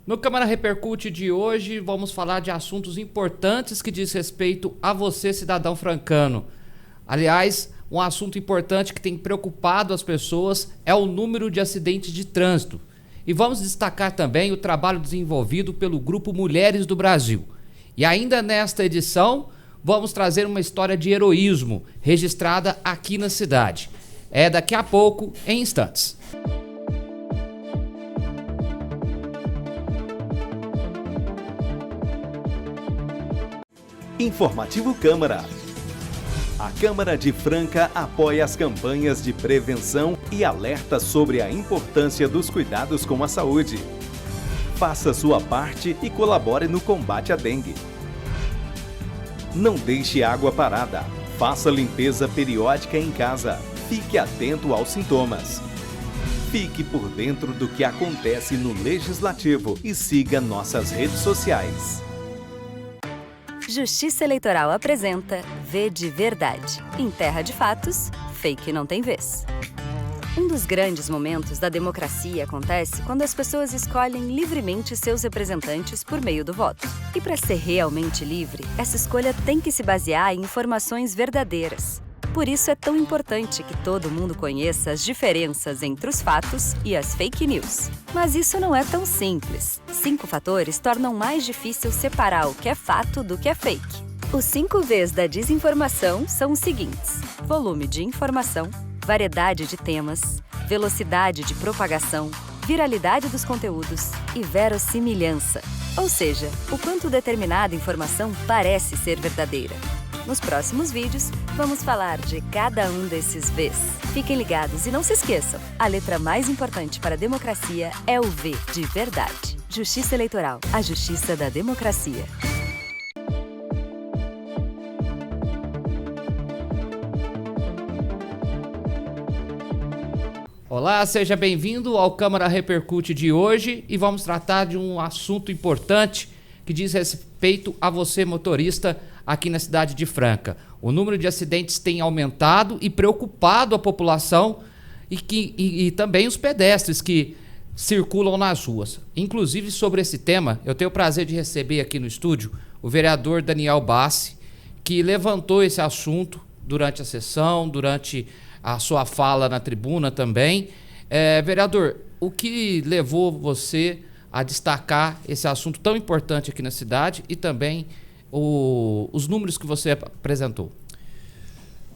No Câmara Repercute de hoje, vamos falar de assuntos importantes que diz respeito a você, cidadão francano. Aliás, um assunto importante que tem preocupado as pessoas é o número de acidentes de trânsito. E vamos destacar também o trabalho desenvolvido pelo Grupo Mulheres do Brasil. E ainda nesta edição, vamos trazer uma história de heroísmo registrada aqui na cidade. É daqui a pouco, em instantes. Informativo Câmara. A Câmara de Franca apoia as campanhas de prevenção e alerta sobre a importância dos cuidados com a saúde. Faça sua parte e colabore no combate à dengue. Não deixe água parada. Faça limpeza periódica em casa. Fique atento aos sintomas. Fique por dentro do que acontece no Legislativo e siga nossas redes sociais. Justiça Eleitoral apresenta V de Verdade. Em terra de fatos, fake não tem vez. Um dos grandes momentos da democracia acontece quando as pessoas escolhem livremente seus representantes por meio do voto. E para ser realmente livre, essa escolha tem que se basear em informações verdadeiras. Por isso é tão importante que todo mundo conheça as diferenças entre os fatos e as fake news. Mas isso não é tão simples. 5 fatores tornam mais difícil separar o que é fato do que é fake. Os 5 Vs da desinformação são os seguintes: volume de informação, variedade de temas, velocidade de propagação, viralidade dos conteúdos e verossimilhança. Ou seja, o quanto determinada informação parece ser verdadeira. Nos próximos vídeos, vamos falar de cada um desses Vs. Fiquem ligados e não se esqueçam, a letra mais importante para a democracia é o V de verdade. Justiça Eleitoral, a justiça da democracia. Olá, seja bem-vindo ao Câmara Repercute de hoje e vamos tratar de um assunto importante que diz respeito a você, motorista, aqui na cidade de Franca. O número de acidentes tem aumentado e preocupado a população e também os pedestres que circulam nas ruas. Inclusive, sobre esse tema, eu tenho o prazer de receber aqui no estúdio o vereador Daniel Bassi, que levantou esse assunto durante a sessão, durante a sua fala na tribuna também. Vereador, o que levou você a destacar esse assunto tão importante aqui na cidade e também os números que você apresentou?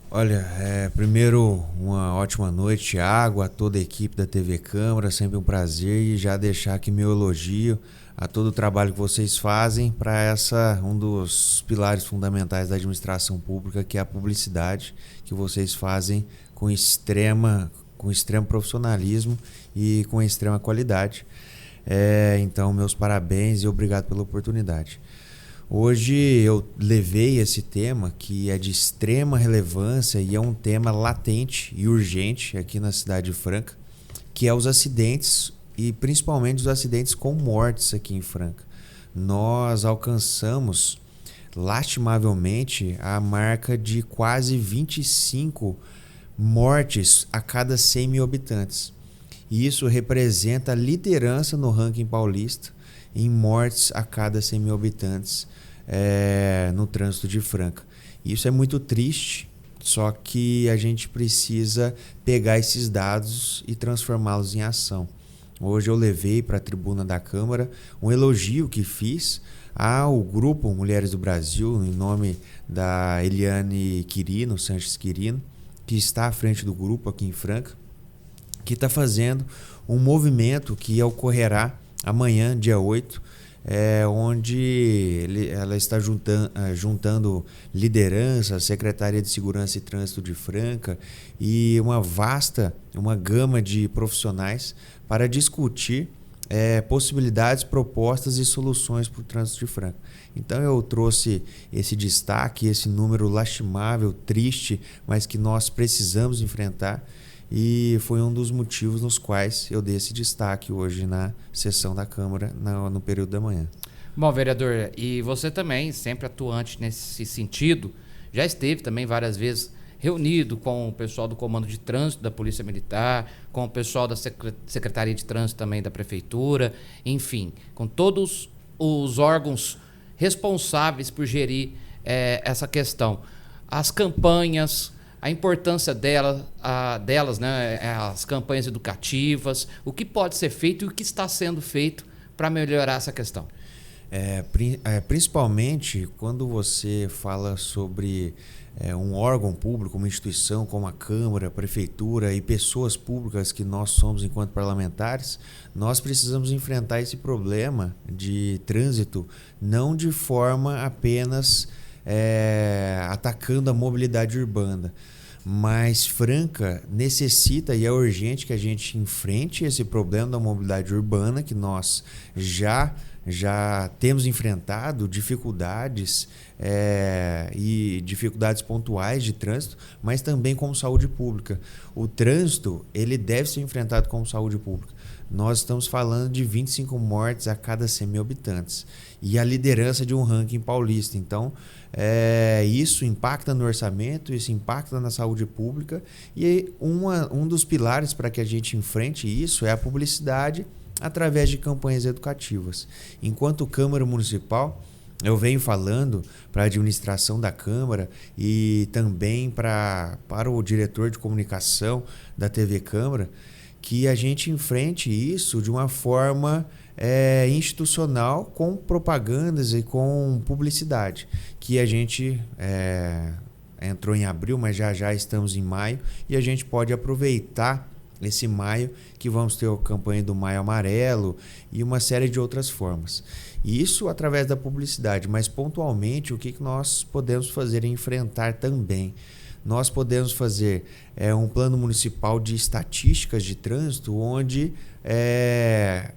Olha, primeiro uma ótima noite, Thiago, a toda a equipe da TV Câmara, sempre um prazer, e já deixar aqui meu elogio a todo o trabalho que vocês fazem para um dos pilares fundamentais da administração pública, que é a publicidade, que vocês fazem com extremo profissionalismo e com extrema qualidade. Então, meus parabéns e obrigado pela oportunidade. Hoje eu levei esse tema que é de extrema relevância e é um tema latente e urgente aqui na cidade de Franca, que é os acidentes e principalmente os acidentes com mortes aqui em Franca. Nós alcançamos, lastimavelmente, a marca de quase 25 mortes a cada 100 mil habitantes. E isso representa a liderança no ranking paulista em mortes a cada 100 mil habitantes no trânsito de Franca. Isso é muito triste, só que a gente precisa pegar esses dados e transformá-los em ação. Hoje eu levei para a tribuna da Câmara um elogio que fiz ao Grupo Mulheres do Brasil, em nome da Eliane Sanches Quirino, que está à frente do grupo aqui em Franca, que está fazendo um movimento que ocorrerá amanhã, dia 8, onde ela está juntando liderança, Secretaria de Segurança e Trânsito de Franca e uma gama de profissionais para discutir possibilidades, propostas e soluções para o trânsito de Franca. Então eu trouxe esse destaque, esse número lastimável, triste, mas que nós precisamos enfrentar, e foi um dos motivos nos quais eu dei esse destaque hoje na sessão da Câmara, no período da manhã. Bom, vereador, e você também, sempre atuante nesse sentido, já esteve também várias vezes reunido com o pessoal do Comando de Trânsito da Polícia Militar, com o pessoal da Secretaria de Trânsito também da Prefeitura, enfim, com todos os órgãos responsáveis por gerir essa questão. As campanhas, a importância delas, né, as campanhas educativas, o que pode ser feito e o que está sendo feito para melhorar essa questão. Principalmente quando você fala sobre um órgão público, uma instituição como a Câmara, a Prefeitura e pessoas públicas que nós somos enquanto parlamentares, nós precisamos enfrentar esse problema de trânsito não de forma apenas atacando a mobilidade urbana, mas Franca necessita e é urgente que a gente enfrente esse problema da mobilidade urbana, que nós já temos enfrentado dificuldades e dificuldades pontuais de trânsito, mas também como saúde pública. O trânsito ele deve ser enfrentado como saúde pública. Nós estamos falando de 25 mortes a cada 100 mil habitantes e a liderança de um ranking paulista. Então, isso impacta no orçamento, isso impacta na saúde pública e um dos pilares para que a gente enfrente isso é a publicidade através de campanhas educativas. Enquanto Câmara Municipal, eu venho falando para a administração da Câmara e também para o diretor de comunicação da TV Câmara, que a gente enfrente isso de uma forma institucional, com propagandas e com publicidade, que a gente entrou em abril, mas já estamos em maio, e a gente pode aproveitar esse maio, que vamos ter a campanha do Maio Amarelo e uma série de outras formas. E isso através da publicidade, mas pontualmente o que nós podemos fazer é enfrentar também. Nós podemos fazer um plano municipal de estatísticas de trânsito, onde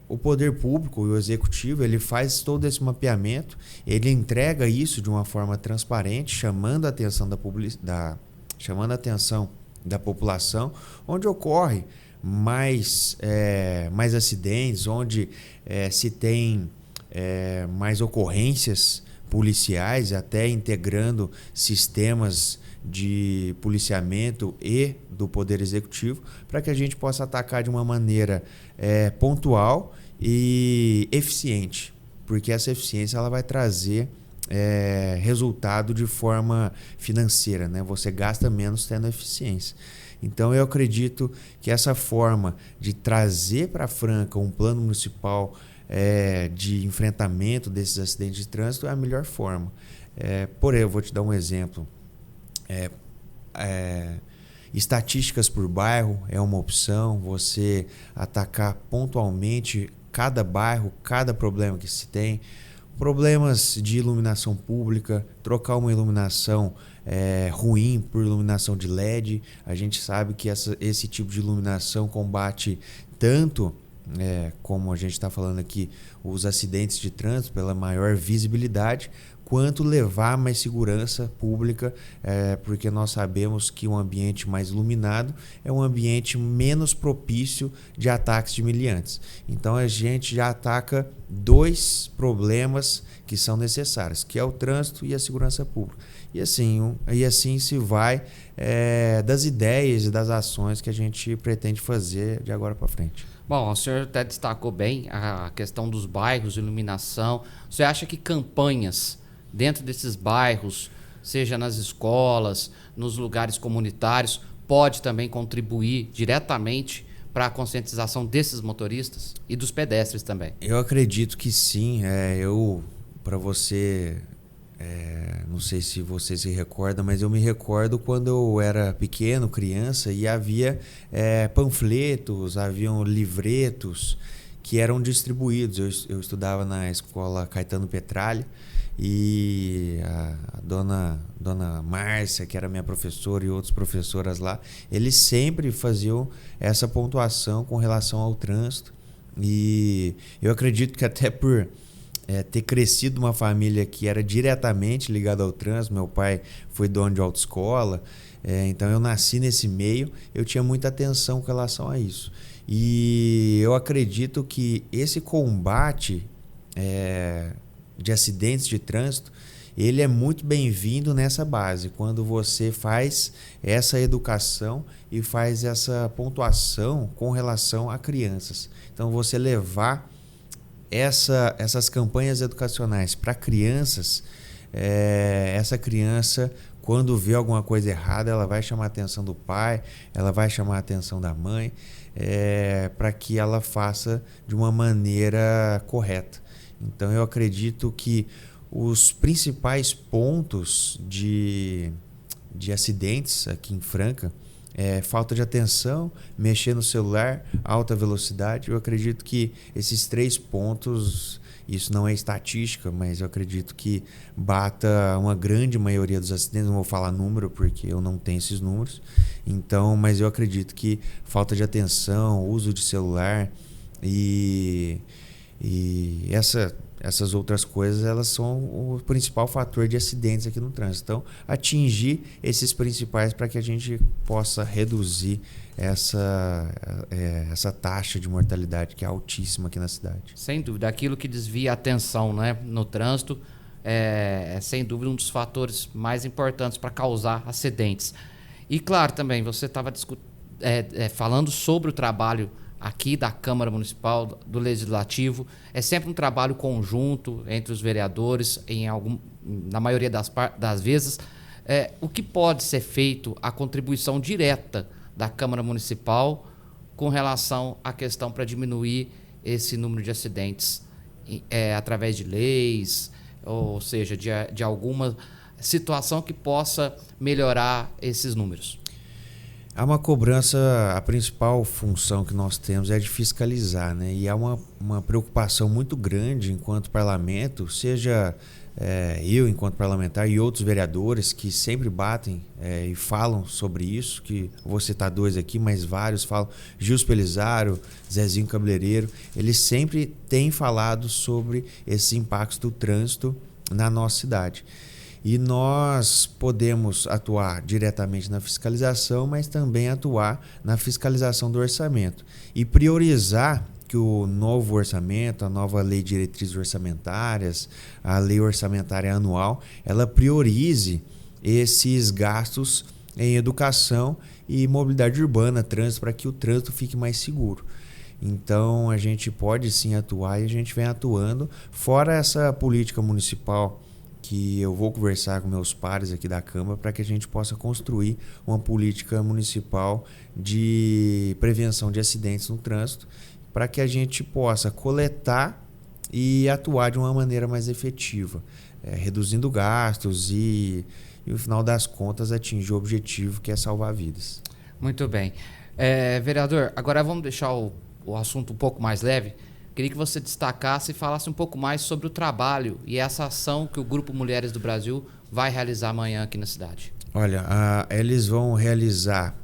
o poder público e o executivo ele faz todo esse mapeamento, ele entrega isso de uma forma transparente, chamando a atenção da população, onde ocorre mais acidentes, onde se tem mais ocorrências policiais, até integrando sistemas de policiamento e do Poder Executivo, para que a gente possa atacar de uma maneira pontual e eficiente, porque essa eficiência ela vai trazer resultado de forma financeira, né? Você gasta menos tendo eficiência. Então eu acredito que essa forma de trazer para Franca um plano municipal de enfrentamento desses acidentes de trânsito é a melhor forma. Porém, eu vou te dar um exemplo. Estatísticas por bairro é uma opção, você atacar pontualmente cada bairro, cada problema que se tem. Problemas de iluminação pública, trocar uma iluminação ruim por iluminação de LED. A gente sabe que esse tipo de iluminação combate tanto, como a gente está falando aqui, os acidentes de trânsito pela maior visibilidade, quanto levar mais segurança pública, porque nós sabemos que um ambiente mais iluminado é um ambiente menos propício de ataques de meliantes. Então a gente já ataca dois problemas que são necessários, que é o trânsito e a segurança pública. E assim se vai das ideias e das ações que a gente pretende fazer de agora para frente. Bom, o senhor até destacou bem a questão dos bairros, iluminação. Você acha que campanhas dentro desses bairros, seja nas escolas, nos lugares comunitários, pode também contribuir diretamente para a conscientização desses motoristas e dos pedestres também? Eu acredito que sim. Para você, não sei se você se recorda, mas eu me recordo quando eu era pequeno, criança, e havia panfletos, haviam livretos que eram distribuídos. Eu estudava na escola Caetano Petralha, e a dona Márcia, que era minha professora, e outras professoras lá, eles sempre faziam essa pontuação com relação ao trânsito. E eu acredito que até por ter crescido uma família que era diretamente ligada ao trânsito, meu pai foi dono de autoescola, então eu nasci nesse meio, eu tinha muita atenção com relação a isso. E eu acredito que esse combate de acidentes de trânsito, ele é muito bem-vindo nessa base, quando você faz essa educação e faz essa pontuação com relação a crianças. Então, você levar essas campanhas educacionais para crianças, essa criança, quando vê alguma coisa errada, ela vai chamar a atenção do pai, ela vai chamar a atenção da mãe, para que ela faça de uma maneira correta. Então, eu acredito que os principais pontos de acidentes aqui em Franca falta de atenção, mexer no celular, alta velocidade. Eu acredito que esses 3 pontos, isso não é estatística, mas eu acredito que bata uma grande maioria dos acidentes. Não vou falar número porque eu não tenho esses números. Então, mas eu acredito que falta de atenção, uso de celular e essas outras coisas, elas são o principal fator de acidentes aqui no trânsito. Então, atingir esses principais para que a gente possa reduzir essa taxa de mortalidade que é altíssima aqui na cidade. Sem dúvida, aquilo que desvia a atenção, né, no trânsito é sem dúvida um dos fatores mais importantes para causar acidentes. E claro, também você estava falando sobre o trabalho aqui da Câmara Municipal, do Legislativo. É sempre um trabalho conjunto entre os vereadores, na maioria das vezes. O que pode ser feito, a contribuição direta da Câmara Municipal com relação à questão para diminuir esse número de acidentes através de leis, ou seja, de alguma situação que possa melhorar esses números? Há uma cobrança, a principal função que nós temos é de fiscalizar, né? E há uma preocupação muito grande enquanto parlamento, seja eu enquanto parlamentar e outros vereadores que sempre batem e falam sobre isso, que vou citar 2 aqui, mas vários falam, Gils Pelizaro, Zezinho Cabeleireiro, eles sempre têm falado sobre esses impactos do trânsito na nossa cidade. E nós podemos atuar diretamente na fiscalização, mas também atuar na fiscalização do orçamento e priorizar que o novo orçamento, a nova lei de diretrizes orçamentárias, a lei orçamentária anual, ela priorize esses gastos em educação e mobilidade urbana, trânsito, para que o trânsito fique mais seguro. Então, a gente pode sim atuar e a gente vem atuando, fora essa política municipal que eu vou conversar com meus pares aqui da Câmara para que a gente possa construir uma política municipal de prevenção de acidentes no trânsito, para que a gente possa coletar e atuar de uma maneira mais efetiva, reduzindo gastos e, no final das contas, atingir o objetivo que é salvar vidas. Muito bem. Vereador, agora vamos deixar o assunto um pouco mais leve. Queria que você destacasse e falasse um pouco mais sobre o trabalho e essa ação que o Grupo Mulheres do Brasil vai realizar amanhã aqui na cidade. Olha, eles vão realizar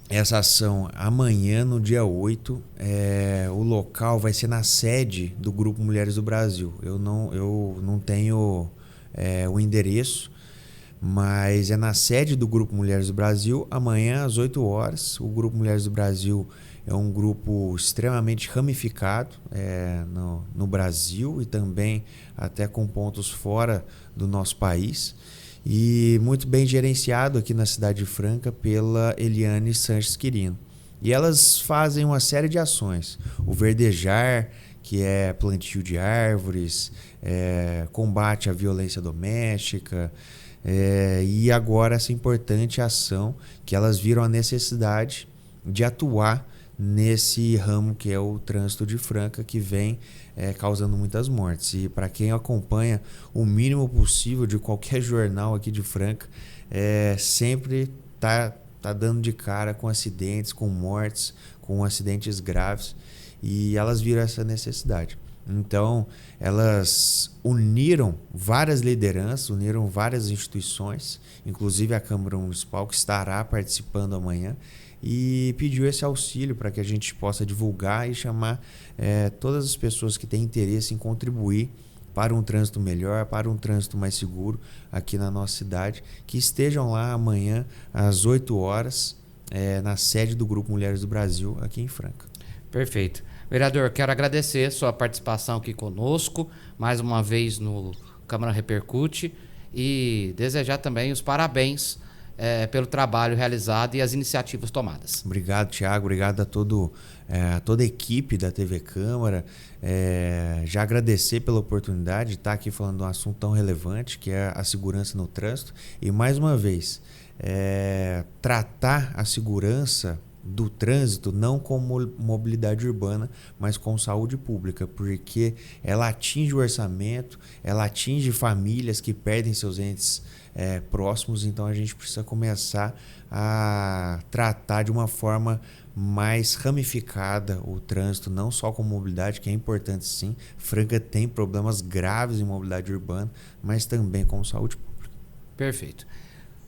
essa ação amanhã, no dia 8. O local vai ser na sede do Grupo Mulheres do Brasil. Eu não tenho o endereço, mas é na sede do Grupo Mulheres do Brasil, amanhã às 8 horas. O Grupo Mulheres do Brasil é um grupo extremamente ramificado no Brasil e também até com pontos fora do nosso país, e muito bem gerenciado aqui na cidade de Franca pela Eliane Sanches Quirino. E elas fazem uma série de ações. O Verdejar, que é plantio de árvores, combate à violência doméstica, e agora essa importante ação que elas viram a necessidade de atuar nesse ramo que é o trânsito de Franca, que vem causando muitas mortes. E para quem acompanha o mínimo possível de qualquer jornal aqui de Franca, sempre tá dando de cara com acidentes, com mortes, com acidentes graves, e elas viram essa necessidade. Então, elas uniram várias lideranças, uniram várias instituições, inclusive a Câmara Municipal, que estará participando amanhã, e pediu esse auxílio para que a gente possa divulgar e chamar todas as pessoas que têm interesse em contribuir para um trânsito melhor, para um trânsito mais seguro aqui na nossa cidade, que estejam lá amanhã às 8 horas na sede do Grupo Mulheres do Brasil aqui em Franca. Perfeito. Vereador, quero agradecer sua participação aqui conosco, mais uma vez no Câmara Repercute, e desejar também os parabéns pelo trabalho realizado e as iniciativas tomadas. Obrigado, Thiago. Obrigado a toda a equipe da TV Câmara. Já agradecer pela oportunidade de estar aqui falando de um assunto tão relevante, que é a segurança no trânsito. E, mais uma vez, tratar a segurança do trânsito não como mobilidade urbana, mas com saúde pública, porque ela atinge o orçamento, ela atinge famílias que perdem seus entes próximos. Então a gente precisa começar a tratar de uma forma mais ramificada o trânsito, não só com mobilidade, que é importante sim. Franca tem problemas graves em mobilidade urbana, mas também com saúde pública. Perfeito.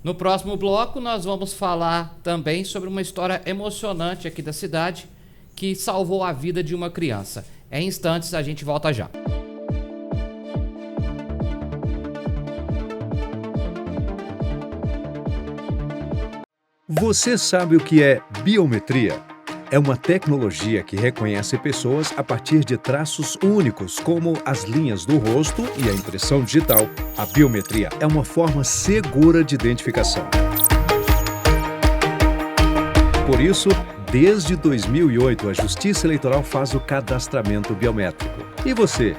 No próximo bloco, nós vamos falar também sobre uma história emocionante aqui da cidade que salvou a vida de uma criança. Em instantes, a gente volta já. Você sabe o que é biometria? É uma tecnologia que reconhece pessoas a partir de traços únicos, como as linhas do rosto e a impressão digital. A biometria é uma forma segura de identificação. Por isso, desde 2008, a Justiça Eleitoral faz o cadastramento biométrico. E você,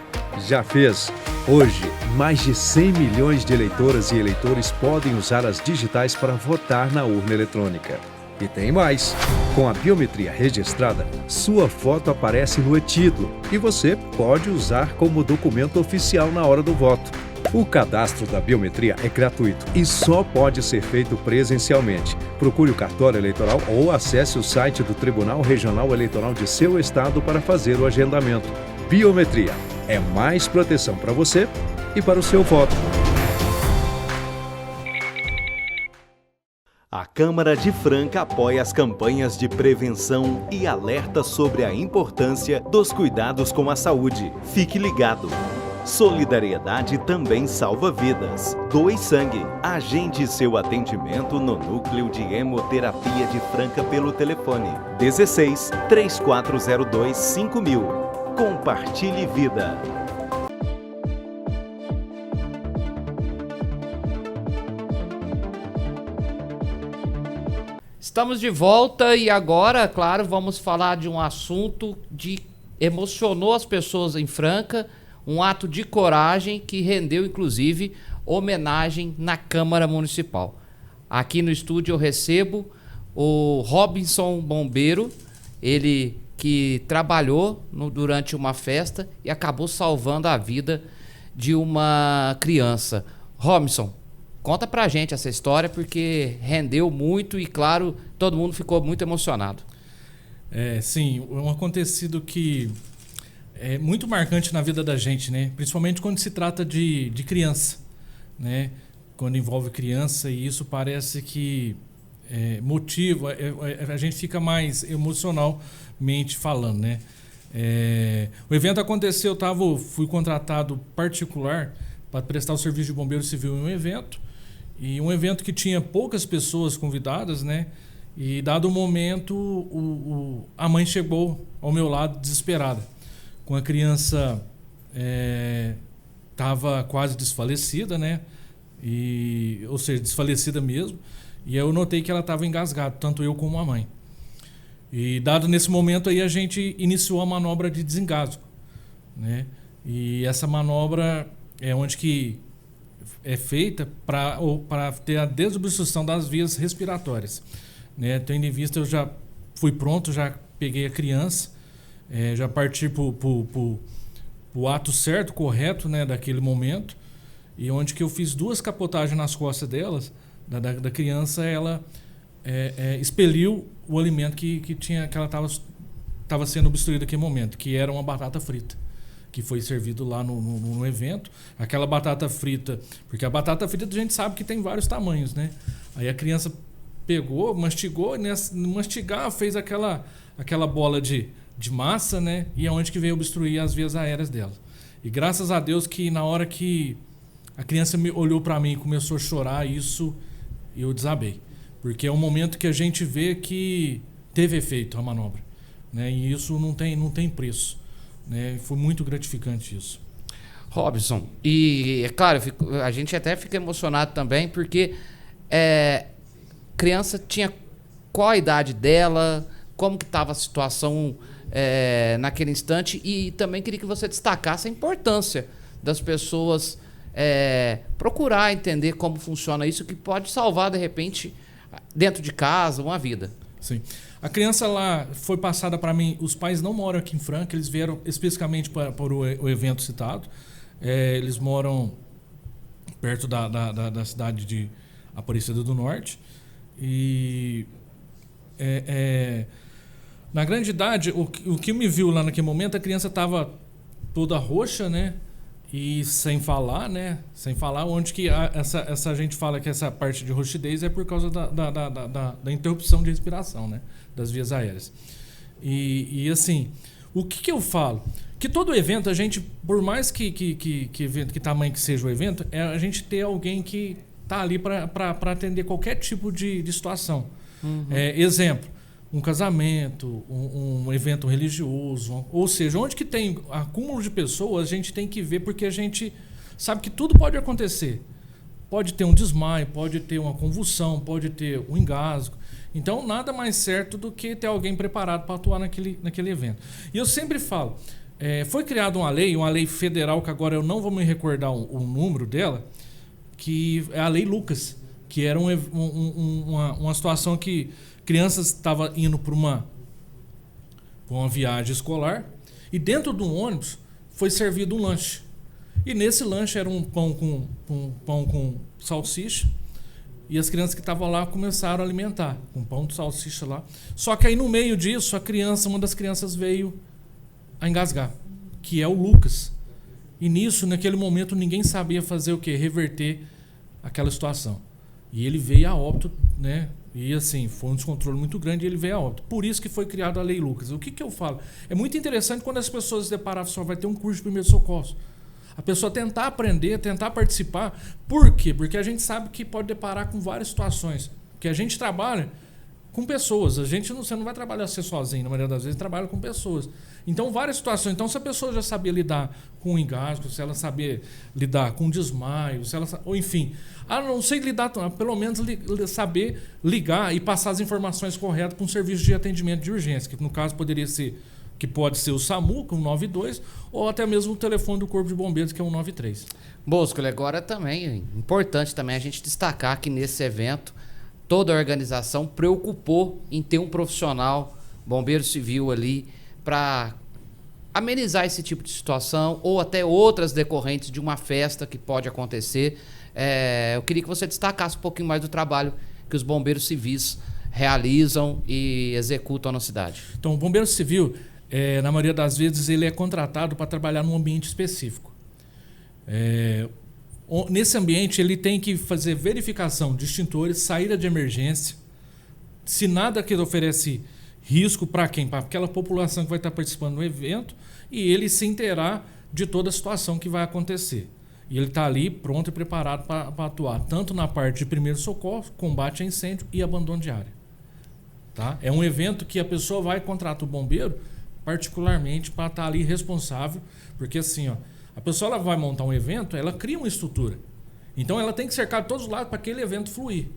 já fez? Hoje, mais de 100 milhões de eleitoras e eleitores podem usar as digitais para votar na urna eletrônica. E tem mais! Com a biometria registrada, sua foto aparece no e-título e você pode usar como documento oficial na hora do voto. O cadastro da biometria é gratuito e só pode ser feito presencialmente. Procure o cartório eleitoral ou acesse o site do Tribunal Regional Eleitoral de seu estado para fazer o agendamento. Biometria é mais proteção para você e para o seu voto. A Câmara de Franca apoia as campanhas de prevenção e alerta sobre a importância dos cuidados com a saúde. Fique ligado. Solidariedade também salva vidas. Doe sangue. Agende seu atendimento no Núcleo de Hemoterapia de Franca pelo telefone 16 3402 5000. Compartilhe vida. Estamos de volta e agora, claro, vamos falar de um assunto que emocionou as pessoas em Franca, um ato de coragem que rendeu, inclusive, homenagem na Câmara Municipal. Aqui no estúdio eu recebo o Robinson Bombeiro, ele que trabalhou durante uma festa e acabou salvando a vida de uma criança. Robinson, conta pra gente essa história, porque rendeu muito e, claro, todo mundo ficou muito emocionado. Sim, um acontecido que é muito marcante na vida da gente, né? Principalmente quando se trata de criança, né? Quando envolve criança, e isso parece que motiva, a gente fica mais emocionalmente falando, né? O evento aconteceu, fui contratado particular para prestar o serviço de bombeiro civil em um evento, e um evento que tinha poucas pessoas convidadas, né? E dado o momento, a mãe chegou ao meu lado desesperada, com a criança estava quase desfalecida, né? Ou seja, desfalecida mesmo. E eu notei que ela estava engasgada, tanto eu como a mãe. E dado nesse momento aí, a gente iniciou a manobra de desengasgo, né? E essa manobra é onde que é feita para ter a desobstrução das vias respiratórias, né? Tendo em vista, eu já fui pronto, já peguei a criança, já parti para o ato certo, correto, né, daquele momento, e onde que eu fiz 2 capotagens nas costas delas, da criança. Ela expeliu o alimento que ela estava sendo obstruído naquele momento, que era uma batata frita, que foi servido lá no evento. Aquela batata frita, porque a batata frita a gente sabe que tem vários tamanhos, né? Aí a criança pegou, mastigou, e nessa mastigar fez aquela bola de massa, né? E é onde que veio obstruir as vias aéreas dela. E graças a Deus que na hora que a criança me olhou para mim e começou a chorar, isso eu desabei. Porque é um momento que a gente vê que teve efeito a manobra, né? E isso não tem preço, né? Foi muito gratificante isso. Robson, e é claro, a gente até fica emocionado também, porque criança tinha qual a idade dela, como que estava a situação naquele instante, e também queria que você destacasse a importância das pessoas procurar entender como funciona isso, que pode salvar, de repente, dentro de casa, uma vida. Sim. A criança lá foi passada para mim, os pais não moram aqui em Franca, eles vieram especificamente para o evento citado. Eles moram perto da cidade de Aparecida do Norte. E na grande idade, o que me viu lá naquele momento, a criança estava toda roxa, né? E sem falar, né? Sem falar, onde que essa gente fala que essa parte de roxidez é por causa da interrupção de respiração, né? Das vias aéreas. E assim, o que eu falo? Que todo evento, a gente, por mais que tamanho que seja o evento, a gente ter alguém que tá ali para atender qualquer tipo de situação. Uhum. Exemplo, um casamento, um evento religioso, ou seja, onde que tem acúmulo de pessoas, a gente tem que ver, porque a gente sabe que tudo pode acontecer. Pode ter um desmaio, pode ter uma convulsão, pode ter um engasgo. Então, nada mais certo do que ter alguém preparado para atuar naquele evento. E eu sempre falo, foi criada uma lei federal, que agora eu não vou me recordar o número dela, que é a Lei Lucas, que era uma situação que crianças estavam indo para uma viagem escolar e dentro de um ônibus foi servido um lanche. E nesse lanche era um pão com salsicha e as crianças que estavam lá começaram a alimentar com pão de salsicha lá. Só que aí no meio disso, uma das crianças veio a engasgar, que é o Lucas. E nisso, naquele momento, ninguém sabia fazer o quê? Reverter aquela situação. E ele veio a óbito, né? E assim, foi um descontrole muito grande e ele veio a óbito. Por isso que foi criada a Lei Lucas. O que eu falo? É muito interessante quando as pessoas se deparavam, só vai ter um curso de primeiros socorros. A pessoa tentar aprender, tentar participar. Por quê? Porque a gente sabe que pode deparar com várias situações. Porque a gente trabalha com pessoas. Você não vai trabalhar você sozinho, na maioria das vezes trabalha com pessoas. Então, várias situações. Então, se a pessoa já sabia lidar com o engasgo, se ela sabia lidar com o desmaio, ou enfim, não sei lidar, pelo menos saber ligar e passar as informações corretas para um serviço de atendimento de urgência, que no caso pode ser o SAMU, com o 92, ou até mesmo o telefone do Corpo de Bombeiros, que é o 193. Bosco, agora também é importante também a gente destacar que nesse evento toda a organização preocupou em ter um profissional, bombeiro civil ali, para amenizar esse tipo de situação ou até outras decorrentes de uma festa que pode acontecer. Eu queria que você destacasse um pouquinho mais do trabalho que os bombeiros civis realizam e executam na cidade. Então, o bombeiro civil, na maioria das vezes, ele é contratado para trabalhar num ambiente específico. Nesse ambiente, ele tem que fazer verificação de extintores, saída de emergência, se nada que oferece risco para quem? Para aquela população que vai estar participando do evento, e ele se inteirar de toda a situação que vai acontecer. E ele está ali pronto e preparado para atuar, tanto na parte de primeiro socorro, combate a incêndio e abandono de área. Tá? É um evento que a pessoa vai contratar o bombeiro particularmente para estar ali responsável, porque assim, a pessoa ela vai montar um evento, ela cria uma estrutura. Então ela tem que cercar de todos os lados para aquele evento fluir.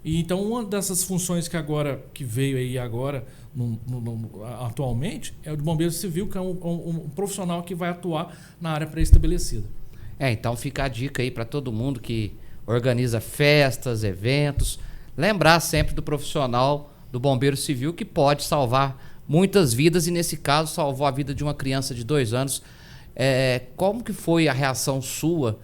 E então uma dessas funções que veio aí agora, atualmente, é o de bombeiro civil, que é um profissional que vai atuar na área pré-estabelecida. Então fica a dica aí para todo mundo que organiza festas, eventos, lembrar sempre do profissional do bombeiro civil, que pode salvar muitas vidas, e nesse caso salvou a vida de uma criança de 2 anos. Como que foi a reação sua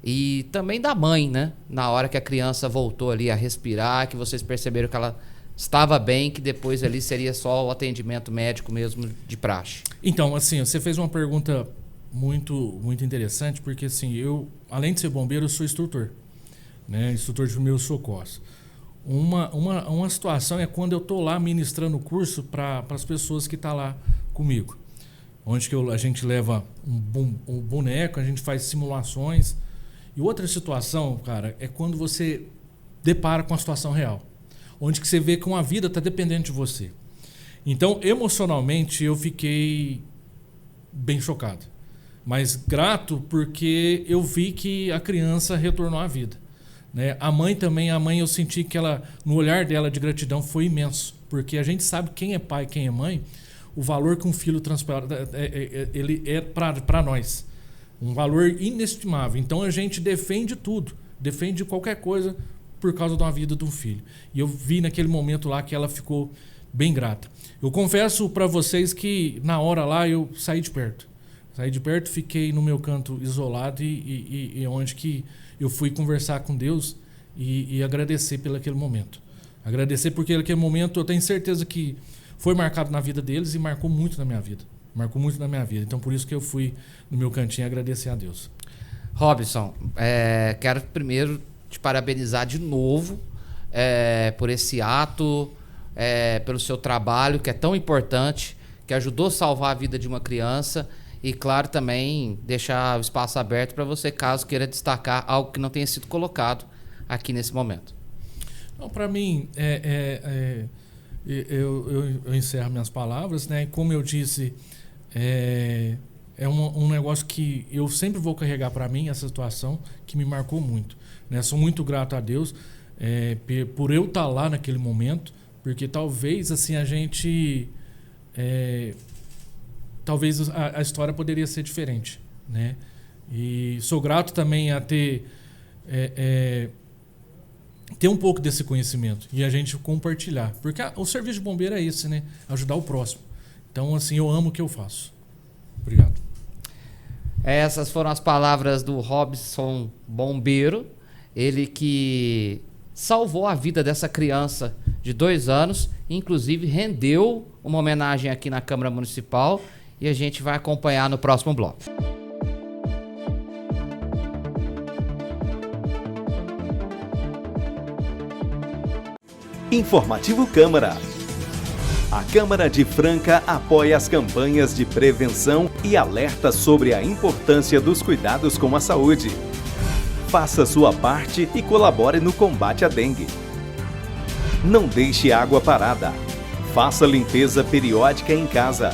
e também da mãe, né? Na hora que a criança voltou ali a respirar, que vocês perceberam que ela estava bem, que depois ali seria só o atendimento médico mesmo de praxe. Então, assim, você fez uma pergunta muito, muito interessante, porque assim, eu, além de ser bombeiro, eu sou instrutor, né? Instrutor de primeiros socorros. Uma situação é quando eu estou lá ministrando o curso para as pessoas que estão lá comigo. Onde que a gente leva um boneco, a gente faz simulações. E outra situação, cara, é quando você depara com a situação real. Onde que você vê que uma vida está dependendo de você. Então, emocionalmente, eu fiquei bem chocado. Mas grato porque eu vi que a criança retornou à vida, né? A mãe também, eu senti que ela, no olhar dela de gratidão foi imenso, porque a gente sabe quem é pai, quem é mãe, o valor que um filho transporta, ele é para nós, um valor inestimável. Então a gente defende tudo, defende qualquer coisa por causa da vida de um filho. E eu vi naquele momento lá que ela ficou bem grata. Eu confesso para vocês que na hora lá eu saí de perto, fiquei no meu canto isolado e onde que eu fui conversar com Deus e agradecer pelo aquele momento. Agradecer porque aquele momento eu tenho certeza que foi marcado na vida deles e marcou muito na minha vida. Então por isso que eu fui no meu cantinho agradecer a Deus. Robson, quero primeiro te parabenizar de novo por esse ato, pelo seu trabalho que é tão importante, que ajudou a salvar a vida de uma criança. E, claro, também deixar o espaço aberto para você, caso queira destacar algo que não tenha sido colocado aqui nesse momento. Para mim, eu encerro minhas palavras, né? Como eu disse, é um negócio que eu sempre vou carregar para mim, essa situação que me marcou muito, né? Sou muito grato a Deus por eu estar lá naquele momento, porque talvez assim a gente... talvez a história poderia ser diferente, né? E sou grato também a ter um pouco desse conhecimento e a gente compartilhar. Porque o serviço de bombeiro é esse, né? Ajudar o próximo. Então, assim, eu amo o que eu faço. Obrigado. Essas foram as palavras do Robson Bombeiro, ele que salvou a vida dessa criança de 2 anos, inclusive rendeu uma homenagem aqui na Câmara Municipal. E a gente vai acompanhar no próximo bloco. Informativo Câmara. A Câmara de Franca apoia as campanhas de prevenção e alerta sobre a importância dos cuidados com a saúde. Faça sua parte e colabore no combate à dengue. Não deixe água parada. Faça limpeza periódica em casa.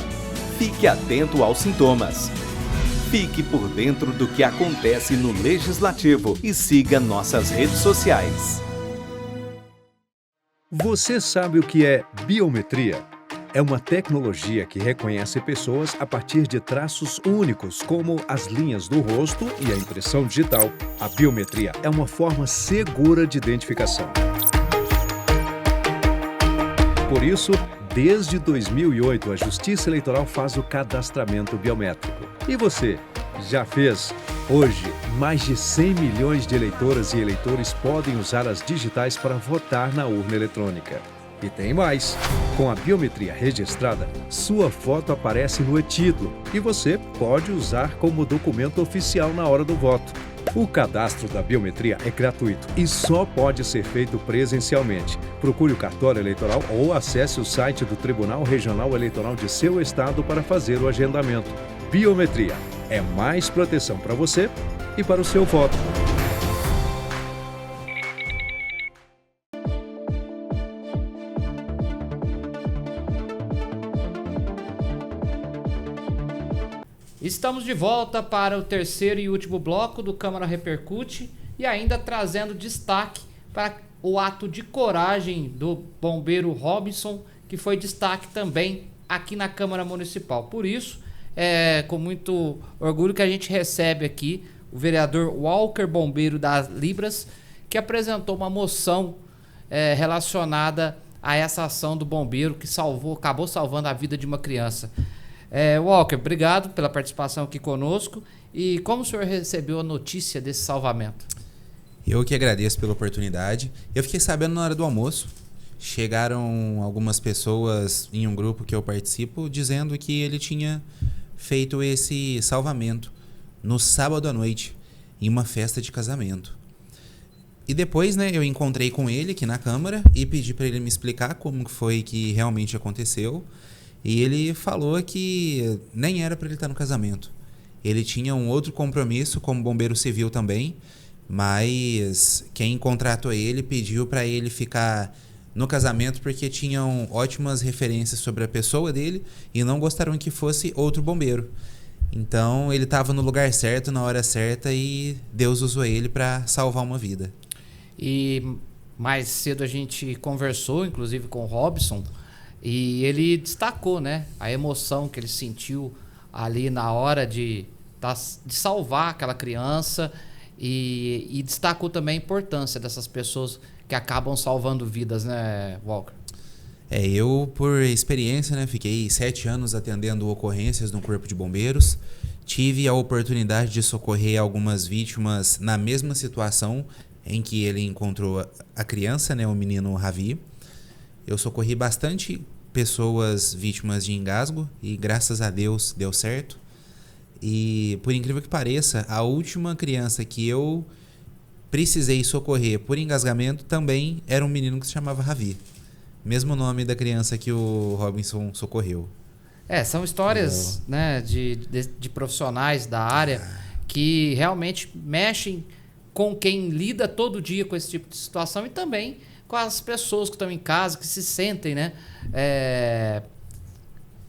Fique atento aos sintomas. Fique por dentro do que acontece no Legislativo e siga nossas redes sociais. Você sabe o que é biometria? É uma tecnologia que reconhece pessoas a partir de traços únicos, como as linhas do rosto e a impressão digital. A biometria é uma forma segura de identificação. Por isso, desde 2008, a Justiça Eleitoral faz o cadastramento biométrico. E você, já fez? Hoje, mais de 100 milhões de eleitoras e eleitores podem usar as digitais para votar na urna eletrônica. E tem mais! Com a biometria registrada, sua foto aparece no e-título e você pode usar como documento oficial na hora do voto. O cadastro da biometria é gratuito e só pode ser feito presencialmente. Procure o cartório eleitoral ou acesse o site do Tribunal Regional Eleitoral de seu estado para fazer o agendamento. Biometria é mais proteção para você e para o seu voto. Estamos de volta para o terceiro e último bloco do Câmara Repercute e ainda trazendo destaque para o ato de coragem do bombeiro Robson, que foi destaque também aqui na Câmara Municipal. Por isso, é com muito orgulho que a gente recebe aqui o vereador Walker Bombeiro das Libras, que apresentou uma moção relacionada a essa ação do bombeiro que acabou salvando a vida de uma criança. Walker, obrigado pela participação aqui conosco. E como o senhor recebeu a notícia desse salvamento? Eu que agradeço pela oportunidade. Eu fiquei sabendo na hora do almoço. Chegaram algumas pessoas em um grupo que eu participo dizendo que ele tinha feito esse salvamento no sábado à noite, em uma festa de casamento. E depois, né, eu encontrei com ele aqui na Câmara e pedi para ele me explicar como foi que realmente aconteceu. E ele falou que nem era para ele estar no casamento. Ele tinha um outro compromisso como bombeiro civil também, mas quem contratou ele pediu para ele ficar no casamento porque tinham ótimas referências sobre a pessoa dele e não gostaram que fosse outro bombeiro. Então ele estava no lugar certo, na hora certa, e Deus usou ele para salvar uma vida. E mais cedo a gente conversou, inclusive com o Robson, e ele destacou, né, a emoção que ele sentiu ali na hora de salvar aquela criança, e destacou também a importância dessas pessoas que acabam salvando vidas, né, Walker? Eu, por experiência, né, fiquei 7 anos atendendo ocorrências no Corpo de Bombeiros. Tive a oportunidade de socorrer algumas vítimas na mesma situação em que ele encontrou a criança, né, o menino Ravi. Eu socorri bastante pessoas vítimas de engasgo e, graças a Deus, deu certo. E, por incrível que pareça, a última criança que eu precisei socorrer por engasgamento também era um menino que se chamava Ravi. Mesmo nome da criança que o Robinson socorreu. São histórias, né, de profissionais da área que realmente mexem com quem lida todo dia com esse tipo de situação e também com as pessoas que estão em casa, que se sentem, né,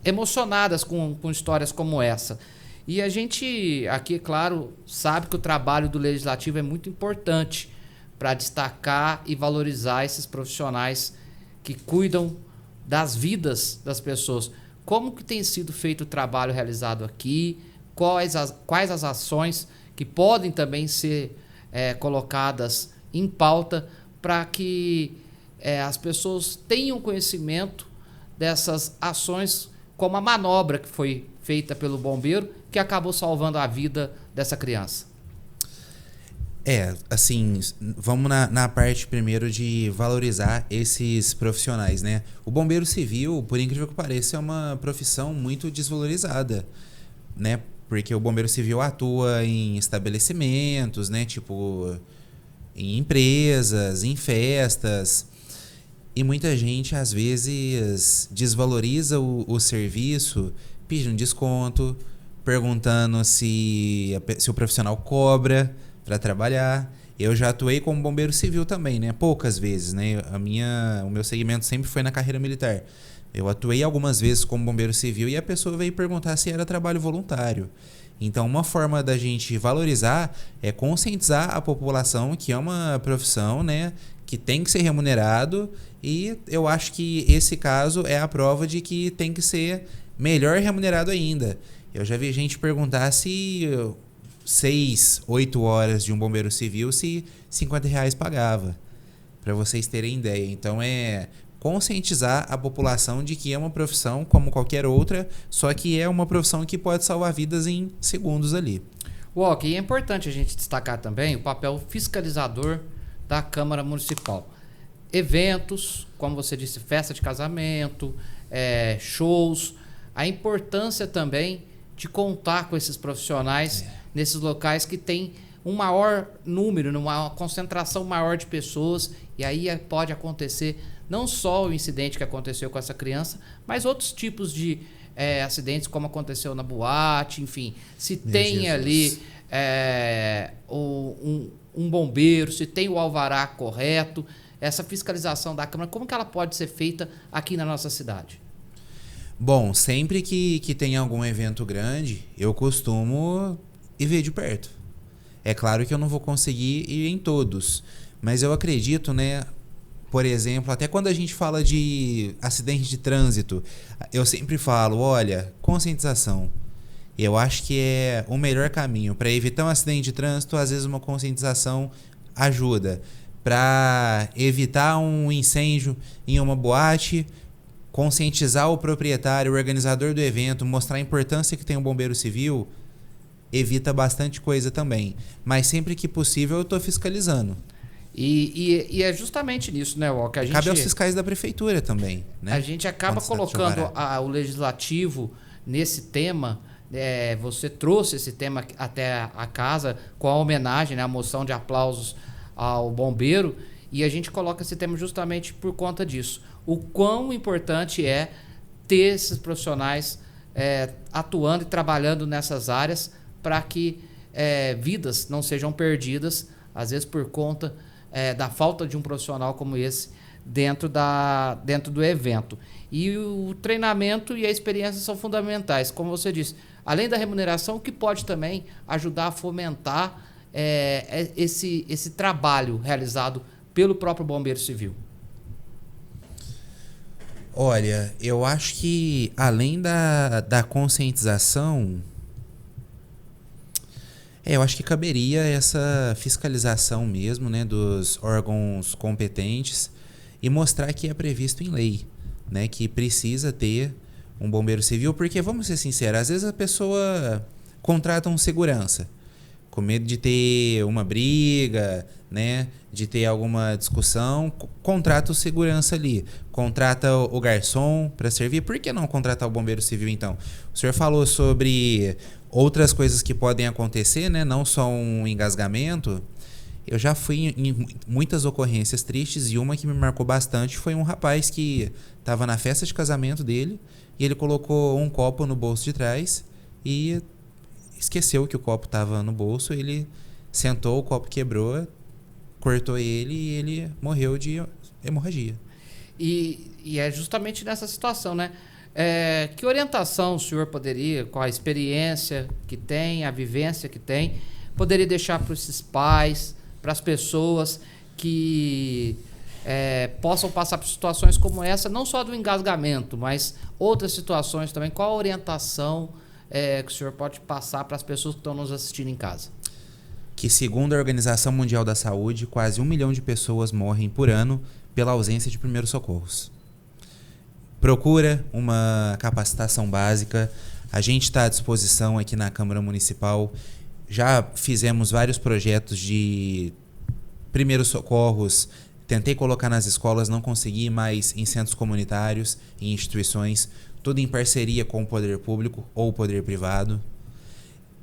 emocionadas com histórias como essa. E a gente aqui, claro, sabe que o trabalho do Legislativo é muito importante para destacar e valorizar esses profissionais que cuidam das vidas das pessoas. Como que tem sido feito o trabalho realizado aqui? Quais as ações que podem também ser colocadas em pauta para que as pessoas tenham conhecimento dessas ações, como a manobra que foi feita pelo bombeiro, que acabou salvando a vida dessa criança? Assim, vamos na parte primeiro de valorizar esses profissionais, né? O bombeiro civil, por incrível que pareça, é uma profissão muito desvalorizada, né? Porque o bombeiro civil atua em estabelecimentos, né? Tipo, em empresas, em festas. E muita gente, às vezes, desvaloriza o serviço, pedindo desconto, perguntando se o profissional cobra para trabalhar. Eu já atuei como bombeiro civil também, né? Poucas vezes, né? O meu segmento sempre foi na carreira militar. Eu atuei algumas vezes como bombeiro civil e a pessoa veio perguntar se era trabalho voluntário. Então, uma forma da gente valorizar é conscientizar a população que é uma profissão, né, que tem que ser remunerado, e eu acho que esse caso é a prova de que tem que ser melhor remunerado ainda. Eu já vi gente perguntar se 6, 8 horas de um bombeiro civil, se R$50 pagava, para vocês terem ideia. Então conscientizar a população de que é uma profissão como qualquer outra, só que é uma profissão que pode salvar vidas em segundos ali. Walker, e é importante a gente destacar também o papel fiscalizador da Câmara Municipal. Eventos, como você disse, festa de casamento, shows, a importância também de contar com esses profissionais nesses locais que tem um maior número, uma concentração maior de pessoas, e aí pode acontecer não só o incidente que aconteceu com essa criança, mas outros tipos de acidentes, como aconteceu na boate, enfim. Se tem ali um bombeiro, se tem o alvará correto, essa fiscalização da Câmara, como que ela pode ser feita aqui na nossa cidade? Bom, sempre que tem algum evento grande, eu costumo ir ver de perto. É claro que eu não vou conseguir ir em todos, mas eu acredito, né? Por exemplo, até quando a gente fala de acidente de trânsito, eu sempre falo, olha, conscientização. Eu acho que é o melhor caminho. Para evitar um acidente de trânsito, às vezes uma conscientização ajuda. Para evitar um incêndio em uma boate, conscientizar o proprietário, o organizador do evento, mostrar a importância que tem um bombeiro civil, evita bastante coisa também. Mas sempre que possível eu estou fiscalizando. E é justamente nisso, né, Walker? Cabe aos fiscais da prefeitura também, né? A gente acaba colocando o legislativo nesse tema. Você trouxe esse tema até a casa com a homenagem, né, a moção de aplausos ao bombeiro, e a gente coloca esse tema justamente por conta disso. O quão importante é ter esses profissionais atuando e trabalhando nessas áreas para que vidas não sejam perdidas, às vezes por conta da falta de um profissional como esse dentro do evento. E o treinamento e a experiência são fundamentais. Como você disse, além da remuneração, que pode também ajudar a fomentar esse trabalho realizado pelo próprio Bombeiro Civil? Olha, eu acho que além da conscientização, eu acho que caberia essa fiscalização mesmo, né, dos órgãos competentes e mostrar que é previsto em lei, né, que precisa ter um bombeiro civil, porque vamos ser sinceros, às vezes a pessoa contrata um segurança com medo de ter uma briga, né, de ter alguma discussão, contrata o segurança ali, contrata o garçom para servir. Por que não contratar o bombeiro civil então? O senhor falou sobre outras coisas que podem acontecer, né, não só um engasgamento. Eu já fui em muitas ocorrências tristes e uma que me marcou bastante foi um rapaz que estava na festa de casamento dele e ele colocou um copo no bolso de trás e esqueceu que o copo estava no bolso, ele sentou, o copo quebrou, cortou ele e ele morreu de hemorragia. E é justamente nessa situação, né? Que orientação o senhor poderia, com a experiência que tem, a vivência que tem, poderia deixar para esses pais, para as pessoas que possam passar por situações como essa, não só do engasgamento, mas outras situações também? Qual a orientação que o senhor pode passar para as pessoas que estão nos assistindo em casa? Que segundo a Organização Mundial da Saúde, quase 1 milhão de pessoas morrem por ano pela ausência de primeiros socorros. Procura uma capacitação básica. A gente está à disposição aqui na Câmara Municipal. Já fizemos vários projetos de primeiros socorros. Tentei colocar nas escolas, não consegui, mas em centros comunitários, em instituições, tudo em parceria com o poder público ou o poder privado.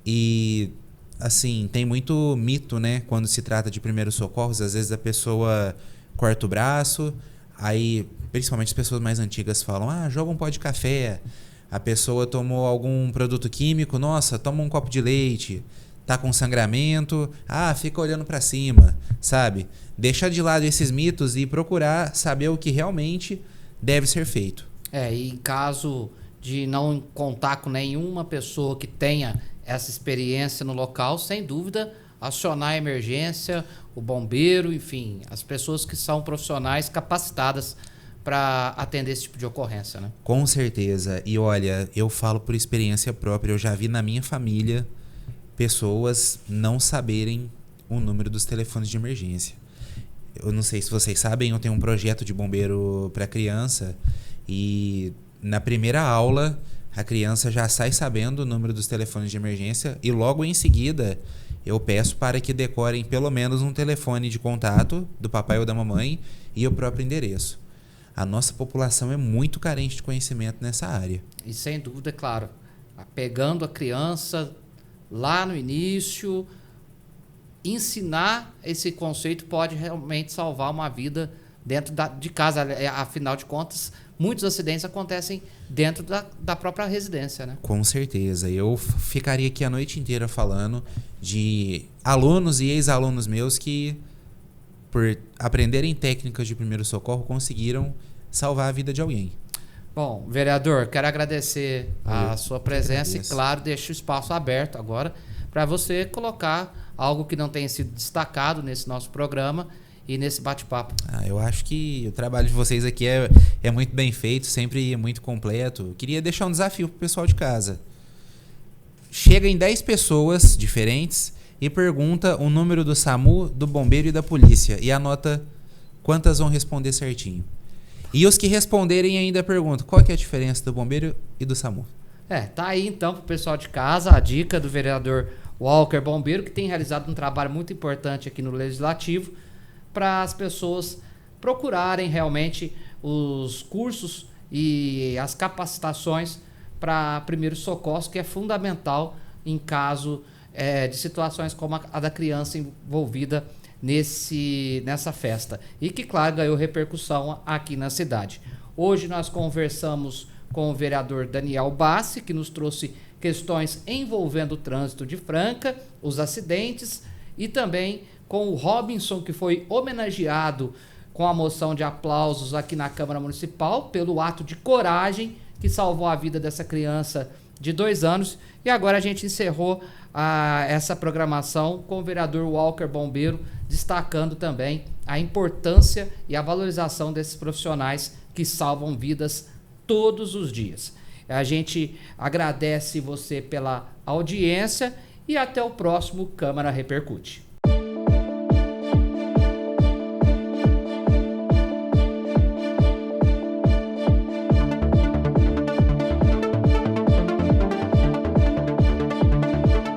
E, assim, tem muito mito, né? Quando se trata de primeiros socorros, às vezes a pessoa corta o braço, aí, principalmente as pessoas mais antigas falam, joga um pó de café. A pessoa tomou algum produto químico, nossa, toma um copo de leite. Tá com sangramento, fica olhando para cima, sabe? Deixar de lado esses mitos e procurar saber o que realmente deve ser feito. E em caso de não contar com nenhuma pessoa que tenha essa experiência no local, sem dúvida, acionar a emergência, o bombeiro, enfim, as pessoas que são profissionais capacitadas para atender esse tipo de ocorrência, né? Com certeza. E olha, eu falo por experiência própria, eu já vi na minha família pessoas não saberem o número dos telefones de emergência. Eu não sei se vocês sabem, eu tenho um projeto de bombeiro para criança e na primeira aula a criança já sai sabendo o número dos telefones de emergência e logo em seguida eu peço para que decorem pelo menos um telefone de contato do papai ou da mamãe e o próprio endereço. A nossa população é muito carente de conhecimento nessa área. E sem dúvida, é claro, pegando a criança lá no início, ensinar esse conceito pode realmente salvar uma vida dentro de casa. Afinal de contas, muitos acidentes acontecem dentro da própria residência, né? Com certeza. Eu ficaria aqui a noite inteira falando de alunos e ex-alunos meus que, por aprenderem técnicas de primeiro socorro, conseguiram salvar a vida de alguém. Bom, vereador, quero agradecer a sua presença e, claro, deixo o espaço aberto agora para você colocar algo que não tenha sido destacado nesse nosso programa e nesse bate-papo. Eu acho que o trabalho de vocês aqui é muito bem feito, sempre muito completo. Eu queria deixar um desafio para o pessoal de casa. Chega em 10 pessoas diferentes e pergunta o número do SAMU, do bombeiro e da polícia e anota quantas vão responder certinho. E os que responderem ainda perguntam qual que é a diferença do bombeiro e do SAMU. Tá aí então pro pessoal de casa a dica do vereador Walker Bombeiro, que tem realizado um trabalho muito importante aqui no Legislativo para as pessoas procurarem realmente os cursos e as capacitações para primeiros socorros, que é fundamental em caso de situações como a da criança envolvida nessa festa e que, claro, ganhou repercussão aqui na cidade. Hoje nós conversamos com o vereador Daniel Bassi, que nos trouxe questões envolvendo o trânsito de Franca, os acidentes, e também com o Robinson, que foi homenageado com a moção de aplausos aqui na Câmara Municipal pelo ato de coragem que salvou a vida dessa criança de 2 anos. E agora a gente encerrou essa programação com o vereador Walker Bombeiro, destacando também a importância e a valorização desses profissionais que salvam vidas todos os dias. A gente agradece você pela audiência e até o próximo Câmara Repercute.